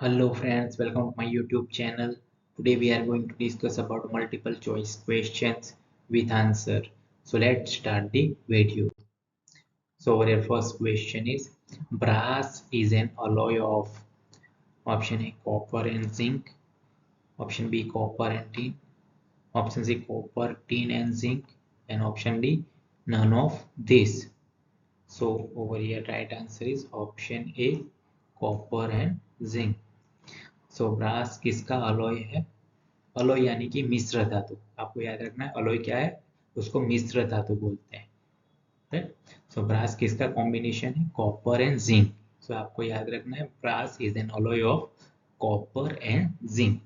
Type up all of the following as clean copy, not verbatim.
Hello friends, welcome to my YouTube channel. Today we are going to discuss about multiple choice questions with answer. So let's start the video. So our first question is brass is an alloy of option A copper and zinc, option B copper and tin, option C copper, tin and zinc, and option D none of this. So over here right answer is option A copper and zinc. So brass किसका alloy है? Alloy यानी कि मिश्र धातु। आपको याद रखना है alloy क्या है, उसको मिश्र धातु बोलते हैं। राइट। सो ब्रास किसका कॉम्बिनेशन है? Copper and zinc. सो आपको याद रखना है brass is an alloy of copper and zinc.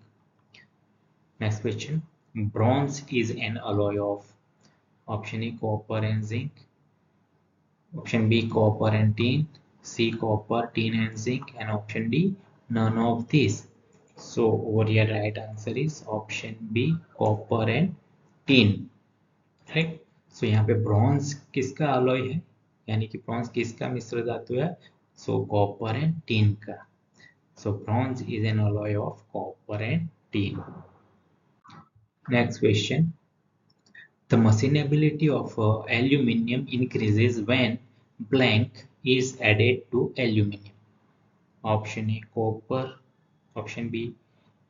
Next question, bronze is an alloy of option A copper and zinc, option B copper and tin, C copper, tin and zinc, and option D none of these. So over here right answer is option B copper and tin. Right. So यहाँ पे bronze किसका alloy है, यानी कि bronze किसका मिश्र धातु है? सो copper and tin का। So bronze is an alloy of copper and tin. Next question, the machinability of aluminium increases when blank is added to aluminium. Option A copper, option B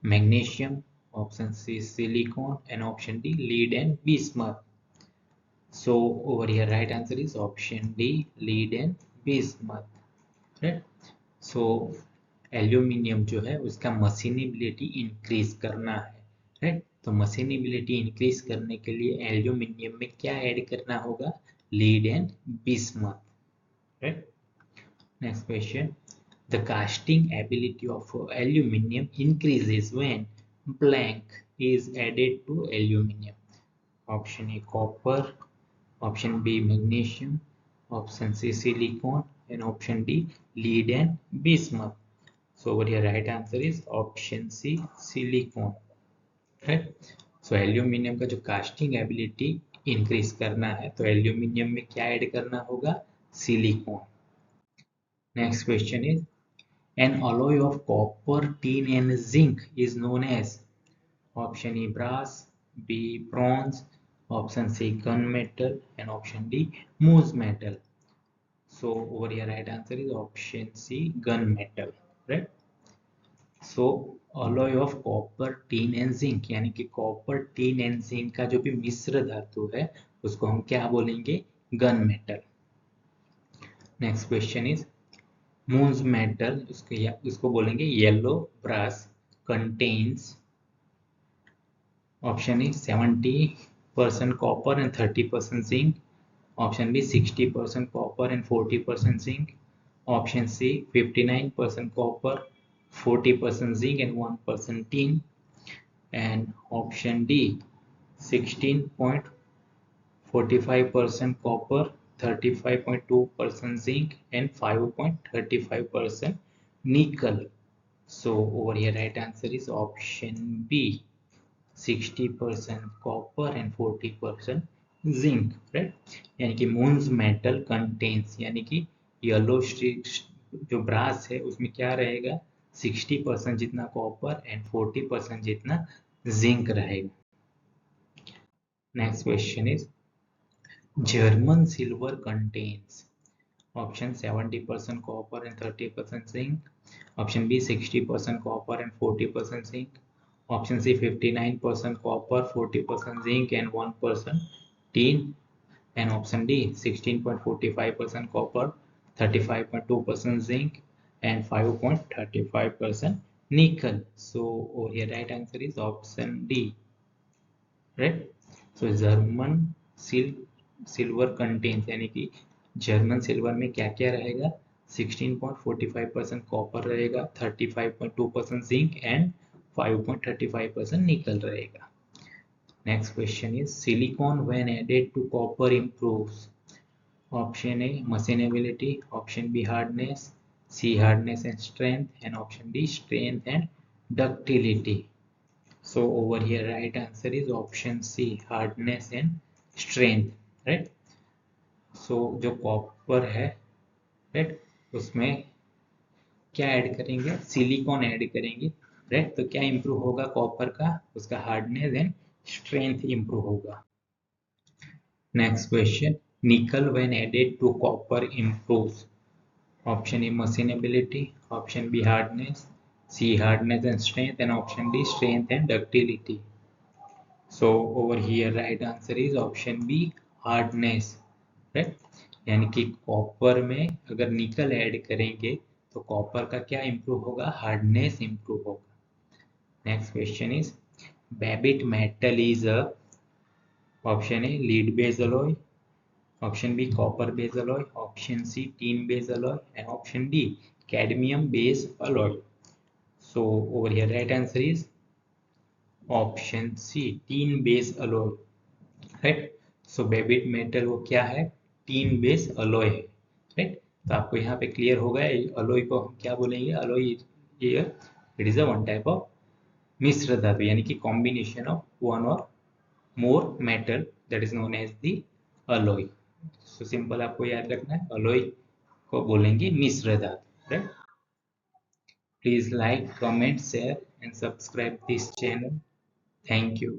magnesium, option C silicon, and option D lead and bismuth. So over here right answer is option D lead and bismuth. Right? So aluminium जो है उसका machinability increase करना है। Right. तो machinability increase करने के लिए aluminium में क्या ऐड करना होगा? Lead and bismuth. Right. Next question, the casting ability of aluminium increases when blank is added to aluminium. Option A copper, option B magnesium, option C silicon, and option D lead and bismuth. So over here right answer is option C silicon. right? So aluminium का जो casting ability increase करना है तो aluminium में क्या add करना होगा? Silicon. Next question is an alloy of copper, tin and zinc is known as option A brass, B bronze, option C gunmetal, and option D moose metal. So over here right answer is option C gunmetal. right? So alloy of copper, tin and zinc, यानी कि copper, tin and zinc का जो भी मिश्र धातु है उसको हम क्या बोलेंगे? Gun metal. Next question is Muntz metal, उसको बोलेंगे yellow brass, contains option is 70% copper and 30% zinc, option B 60% copper and 40% zinc, option C 59% copper, 40% zinc and 1% tin, and option D 16.45% copper, 35.2% zinc and 5.35% nickel. So over here right answer is option B 60% copper and 40% zinc. Right. यानी कि moons metal contains, यानी कि yellow जो brass है उसमें क्या रहेगा? 60% जितना कॉपर एंड 40% जितना जिंक रहेगा। Next question is German silver contains option 70% copper and 30% zinc, option B 60% copper and 40% zinc, option C 59% copper, 40% zinc and 1% tin, and option D 16.45% copper, 35.2% zinc and 5.35% nickel. So over here right answer is option D. right? So German silver contains, यानी कि German silver में क्या क्या रहेगा? 16.45% copper रहेगा, 35.2% zinc and 5.35% nickel रहेगा। Next question is silicon when added to copper improves. Option A machinability, option B hardness, C hardness and strength, and option D strength and ductility. So over here right answer is option C hardness and strength. right? So जो copper है, right, उसमें क्या add करेंगे, silicon add करेंगे, right. तो क्या improve होगा copper का, उसका हार्डनेस एंड स्ट्रेंथ इंप्रूव होगा। Next question, nickel when added to copper improves. Option A machinability, option B hardness, C hardness and strength, and option D strength and ductility. So over here right answer is option B hardness, right। यानी कि copper में अगर निकल add करेंगे तो copper का क्या improve होगा, हार्डनेस इंप्रूव होगा। Next question is Babbitt metal is a, option a lead based alloy, option B copper base alloy, option C tin base alloy, and option D cadmium base alloy. So over here right answer is option C tin base alloy, right। so Babbitt metal वो क्या है, tin base alloy है, right. तो आपको यहाँ पे clear होगा alloy को हम क्या बोलेंगे, अलॉय ये it is a one type of मिश्र धातु, यानी कि कॉम्बिनेशन ऑफ वन और more metal, that is known as the alloy. So simple आपको याद रखना है, अलॉय को बोलेंगे मिश्र धातु, right. Please like, comment, share and subscribe this channel. Thank you.